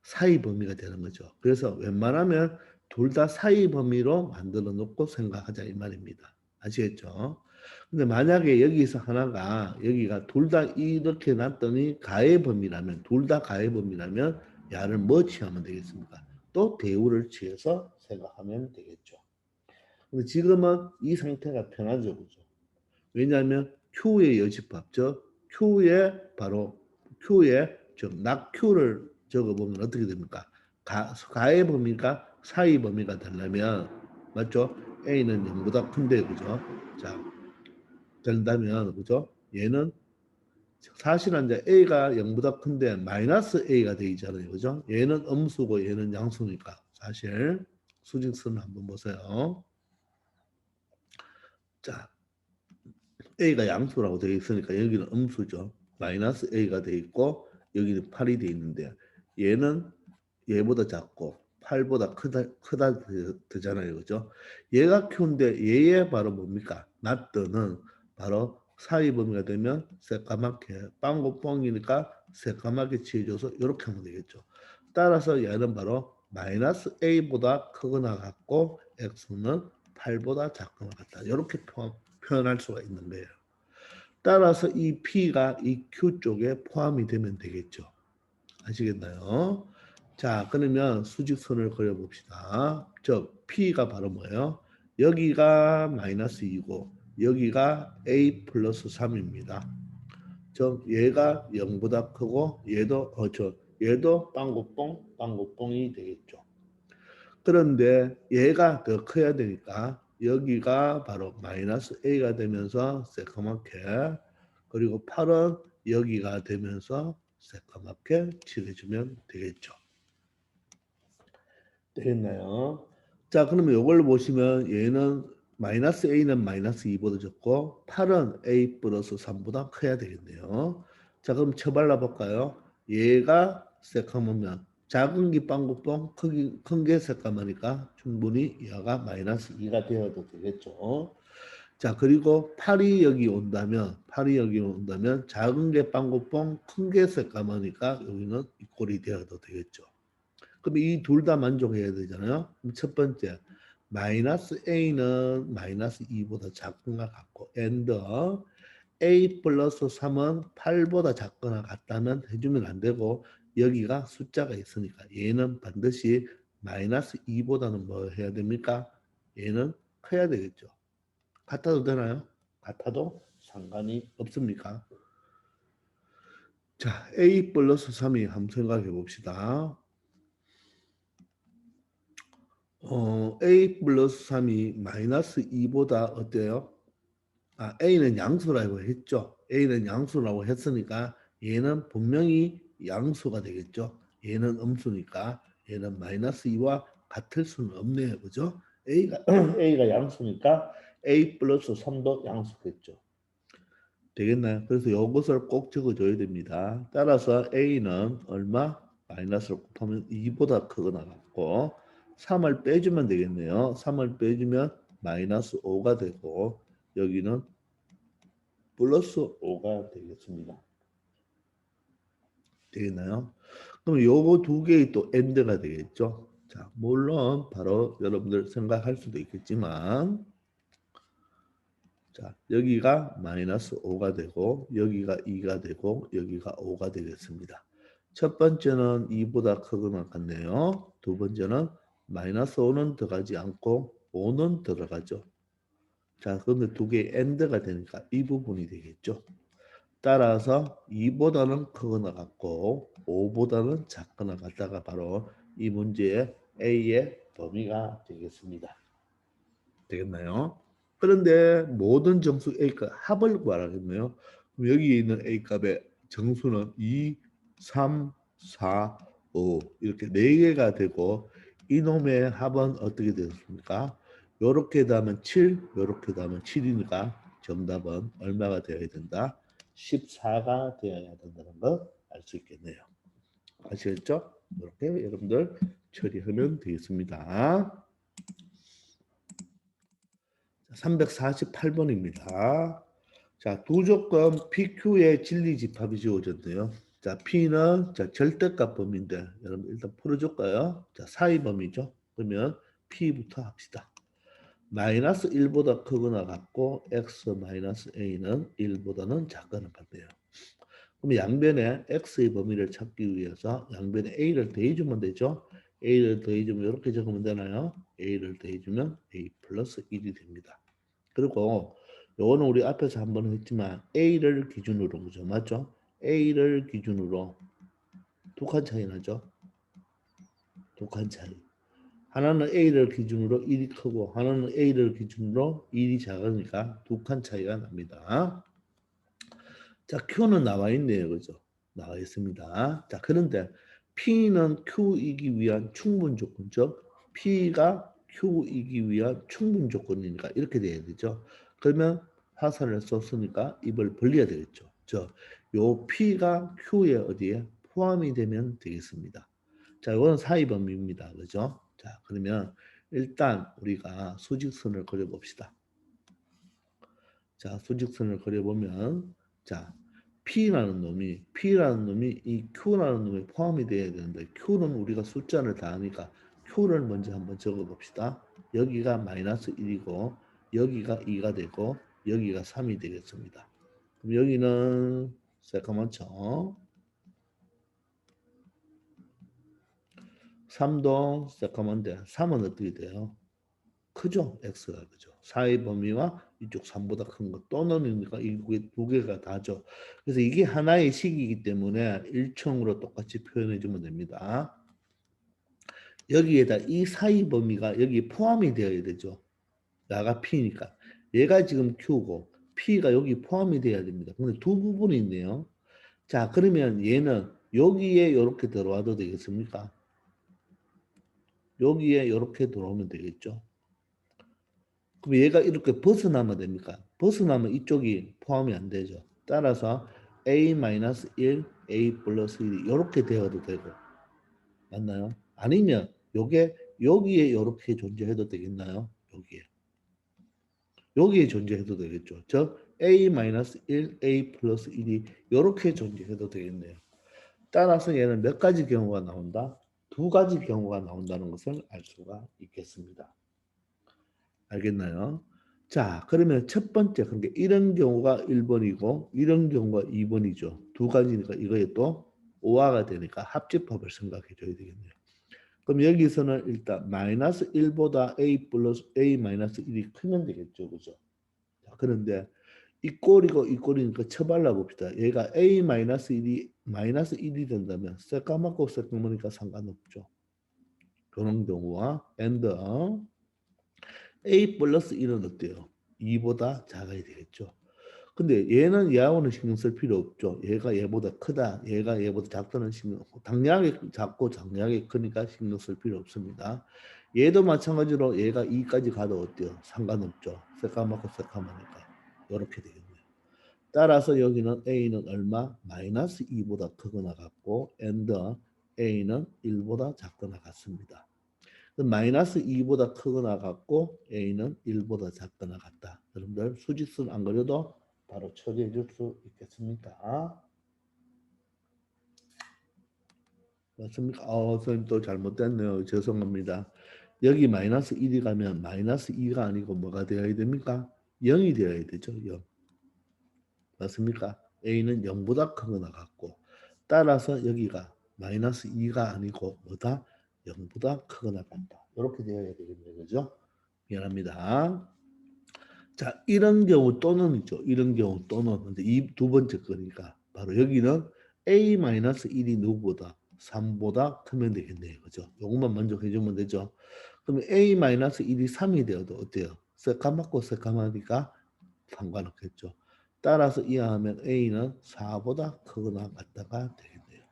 사이 범위가 되는 거죠. 그래서 웬만하면 둘 다 사이 범위로 만들어 놓고 생각하자 이 말입니다. 아시겠죠? 근데 만약에 여기서 하나가 여기가 둘 다 이렇게 놨더니 가의 범위라면 둘 다 가의 범위라면 야를 뭐 취하면 되겠습니까? 또 대우를 취해서 생각하면 되겠죠. 근데 지금은 이 상태가 편하죠. 그죠? 왜냐하면 Q의 여집합, 즉 Q의 즉 낙Q를 적어보면 어떻게 됩니까? 가의 범위가 사이 범위가 되려면 맞죠? A는 0보다 큰데 그죠? 자, 된다면 그죠? 얘는 사실은 이제 A가 0보다 큰데 마이너스 A가 돼 있잖아요. 그죠? 얘는 음수고 얘는 양수니까 사실 수직선을 한번 보세요. 자, A가 양수라고 되어 있으니까 여기는 음수죠. 마이너스 A가 되어 있고 여기는 8이 되어 있는데 얘는 얘보다 작고 8보다 크다 되잖아요. 그죠? 얘가 Q인데 얘의 바로 뭡니까? 나뜨는 바로 사이 범위가 되면 새까맣게 빵고 뻥이니까 새까맣게 취해줘서 이렇게 하면 되겠죠. 따라서 얘는 바로 마이너스 A보다 크거나 같고 X는 8보다 작거나 같다. 이렇게 표현할 수가 있는 거예요. 따라서 이 P가 이 Q 쪽에 포함이 되면 되겠죠. 아시겠나요? 자, 그러면 수직선을 그려봅시다. 즉, P가 바로 뭐예요? 여기가 마이너스 2고 여기가 A 플러스 3입니다. 즉, 얘가 0보다 크고 얘도 빵고뽕이 되겠죠. 그런데 얘가 더 커야 되니까 여기가 바로 마이너스 A가 되면서 새까맣게 그리고 8은 여기가 되면서 새까맣게 칠해주면 되겠죠. 되겠나요? 자, 그러면 이걸 보시면 얘는 마이너스 A는 마이너스 2보다 적고 8은 A 플러스 3보다 커야 되겠네요. 자, 그럼 쳐발라 볼까요? 얘가 새까매면 작은 게 빵구뻥, 큰 게 새까마니까 충분히 얘가 마이너스 2가 되어도 되겠죠. 자, 그리고 8이 여기 온다면 작은 게 빵구뻥, 큰 게 새까마니까 여기는 이 꼴이 되어도 되겠죠. 그럼 이 둘 다 만족해야 되잖아요. 그럼 첫 번째, 마이너스 A는 마이너스 2보다 작거나 같고 and A 플러스 3은 8보다 작거나 같다면 해주면 안 되고 여기가 숫자가 있으니까 얘는 반드시 마이너스 2보다는 뭐 해야 됩니까? 얘는 커야 되겠죠. 같아도 되나요? 같아도 상관이 없습니까? 자, A 플러스 3이 한번 생각해 봅시다. A 플러스 3이 마이너스 2보다 어때요? A는 양수라고 했죠. A는 양수라고 했으니까 얘는 분명히 양수가 되겠죠. 얘는 음수니까 얘는 마이너스 2와 같을 수는 없네요. 그죠? A가 양수니까 A 플러스 3도 양수겠죠. 되겠나요? 그래서 이것을 꼭 적어줘야 됩니다. 따라서 A는 얼마? 마이너스를 곱하면 2보다 크거나 같고 3을 빼주면 되겠네요. 3을 빼주면 마이너스 5가 되고 여기는 플러스 5가 되겠습니다. 되겠나요? 그럼 요거 두 개의 또 AND가 되겠죠. 자, 물론 바로 여러분들 생각할 수도 있겠지만 자, 여기가 마이너스 5가 되고 여기가 2가 되고 여기가 5가 되겠습니다. 첫 번째는 2보다 크거나 같네요. 두 번째는 마이너스 5는 들어가지 않고 5는 들어가죠. 자, 그런데 두 개의 AND가 되니까 이 부분이 되겠죠. 따라서 2보다는 크거나 같고 5보다는 작거나 같다가 바로 이 문제의 A의 범위가 되겠습니다. 되겠나요? 그런데 모든 정수 A값 합을 구하라겠네요. 그럼 여기 있는 A값의 정수는 2, 3, 4, 5 이렇게 4개가 되고 이놈의 합은 어떻게 되었습니까? 요렇게 더하면 7, 요렇게 더하면 7이니까 정답은 얼마가 되어야 된다? 14가 되어야 된다는 걸 알 수 있겠네요. 아시겠죠? 이렇게 여러분들 처리하면 되겠습니다. 348번입니다. 자, 두 조건 PQ의 진리집합이 주어졌네요. 자, P는 자, 절대값 범위인데 여러분 일단 풀어줄까요? 자, 사이 범위죠. 그러면 P부터 합시다. 마이너스 1보다 크거나 같고 X 마이너스 A는 1보다는 작거나 같네요. 그럼 양변에 X의 범위를 찾기 위해서 양변에 A를 더해주면 되죠. A를 더해주면 이렇게 적으면 되나요? A를 더해주면 A 플러스 1이 됩니다. 그리고 요거는 우리 앞에서 한번 했지만 A를 기준으로 그죠? 맞죠? A를 기준으로 두 칸 차이 나죠? 두 칸 차이. 하나는 A를 기준으로 1이 크고 하나는 A를 기준으로 1이 작으니까 두 칸 차이가 납니다. 자, Q는 나와 있네요. 그죠? 나와 있습니다. 자, 그런데 P는 Q이기 위한 충분 조건, 즉 P가 Q이기 위한 충분 조건이니까 이렇게 돼야 되죠. 그러면 화살을 쏘으니까 입을 벌려야 되겠죠. 요 P가 Q에 어디에 포함이 되면 되겠습니다. 자, 이거는 사이 범위입니다. 그죠? 자, 그러면 일단 우리가 수직선을 그려봅시다. 자, 수직선을 그려보면 자, P라는 놈이 이 Q라는 놈이 포함이 돼야 되는데 Q는 우리가 숫자를 다 하니까 Q를 먼저 한번 적어 봅시다. 여기가 마이너스 1이고 여기가 2가 되고 여기가 3이 되겠습니다. 그럼 여기는 잠깐만요. 3도 잠깐만데 3은 어떻게 돼요? 크죠? X가 그죠? 4의 범위와 이쪽 3보다 큰 거 또는이니까 이 두 개가 다죠. 그래서 이게 하나의 식이기 때문에 일청으로 똑같이 표현해 주면 됩니다. 여기에다 이 사이 범위가 여기 포함이 되어야 되죠. 나가 P니까. 얘가 지금 Q고 P가 여기 포함이 돼야 됩니다. 근데 두 부분이 있네요. 자, 그러면 얘는 여기에 이렇게 들어와도 되겠습니까? 여기에 이렇게 들어오면 되겠죠. 그럼 얘가 이렇게 벗어나면 됩니까? 벗어나면 이쪽이 포함이 안 되죠. 따라서 A-1, A 플러스 1이 이렇게 되어도 되고 맞나요? 아니면 요게 여기에 이렇게 존재해도 되겠나요? 여기에 존재해도 되겠죠. 즉 A-1, A 플러스 1이 이렇게 존재해도 되겠네요. 따라서 얘는 몇 가지 경우가 나온다? 두 가지 경우가 나온다는 것을 알 수가 있겠습니다. 알겠나요? 자, 그러면 첫 번째, 그러니까 이런 경우가 1번이고 이런 경우가 2번이죠. 두 가지니까 이거에 또 5화가 되니까 합집합을 생각해 줘야 되겠네요. 그럼 여기서는 일단 마이너스 1보다 A 플러스 A 마이너스 1이 크면 되겠죠. 그죠? 자, 그런데 이 꼴이고 이 꼴이니까 쳐발라 봅시다. 얘가 A 마이너스 1이 마이너스 1이 된다면 새까맣고 새까마니까 상관없죠. 그런 경우와 and A 플러스 1은 어때요? 2보다 작아야 되겠죠. 근데 얘는 얘하고는 신경 쓸 필요 없죠. 얘가 얘보다 크다. 얘가 얘보다 작다는 신경 당연하게 작고 당연하게 크니까 신경 쓸 필요 없습니다. 얘도 마찬가지로 얘가 2까지 가도 어때요? 상관없죠. 새까맣고 새까마니까. 이렇게 되겠네요. 따라서 여기는 A는 얼마? 마이너스 2보다 크거나 같고 and A는 1보다 작거나 같습니다. 마이너스 2보다 크거나 같고 A는 1보다 작거나 같다. 여러분들 수직선 안 그려도 바로 처리해 줄 수 있겠습니까? 맞습니까? 선생님 또 잘못됐네요. 죄송합니다. 여기 마이너스 1이 가면 마이너스 2가 아니고 뭐가 되어야 됩니까? 0이 되어야 되죠. 0. 맞습니까? A는 0보다 크거나 같고 따라서 여기가 마이너스 2가 아니고 뭐다? 0보다 크거나 같다. 이렇게 되어야 되겠네요. 그죠? 미안합니다. 자, 이런 경우 또는이죠. 이런 경우 또는. 근데 이 두 번째 거니까 바로 여기는 A-1이 누구보다 3보다 크면 되겠네요. 그죠? 요것만 만족해 주면 되죠. 그러면 A-1이 3이 되어도 어때요? 새까맣고 새까마니까 상관없겠죠. 따라서 이해하면 A는 4보다 크거나 같다가 되겠네요.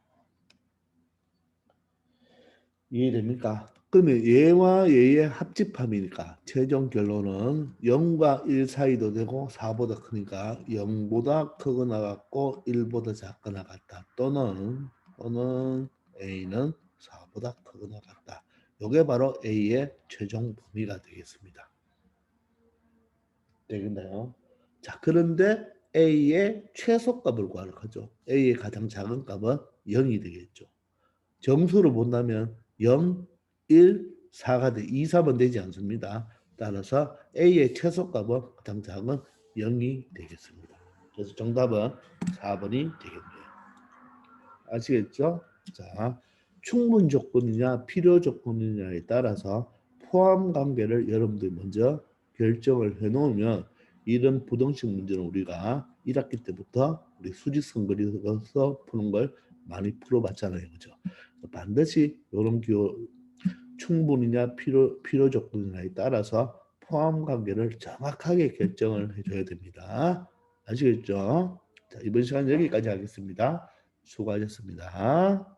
이해됩니까? 그러면 얘와 얘의 합집합이니까 최종 결론은 0과 1 사이도 되고 4보다 크니까 0보다 크거나 같고 1보다 작거나 같다. 또는 A는 4보다 크거나 같다. 이게 바로 A의 최종 범위가 되겠습니다. 되겠나요? 자, 그런데 A의 최소값을 구하려고 하죠. A의 가장 작은 값은 0이 되겠죠. 정수를 본다면 0, 1, 4가 돼 2, 3은 되지 않습니다. 따라서 A의 최소값은 가장 작은 0이 되겠습니다. 그래서 정답은 4번이 되겠네요. 아시겠죠? 자, 충분 조건이냐 필요 조건이냐에 따라서 포함 관계를 여러분들이 먼저 결정을 해 놓으면 이런 부등식 문제는 우리가 1학기 때부터 우리 수직선 그려서 푸는 걸 많이 풀어봤잖아요. 그죠? 반드시 이런 기호 충분이냐 필요 조건이냐에 따라서 포함 관계를 정확하게 결정을 해줘야 됩니다. 아시겠죠? 자, 이번 시간 여기까지 하겠습니다. 수고하셨습니다.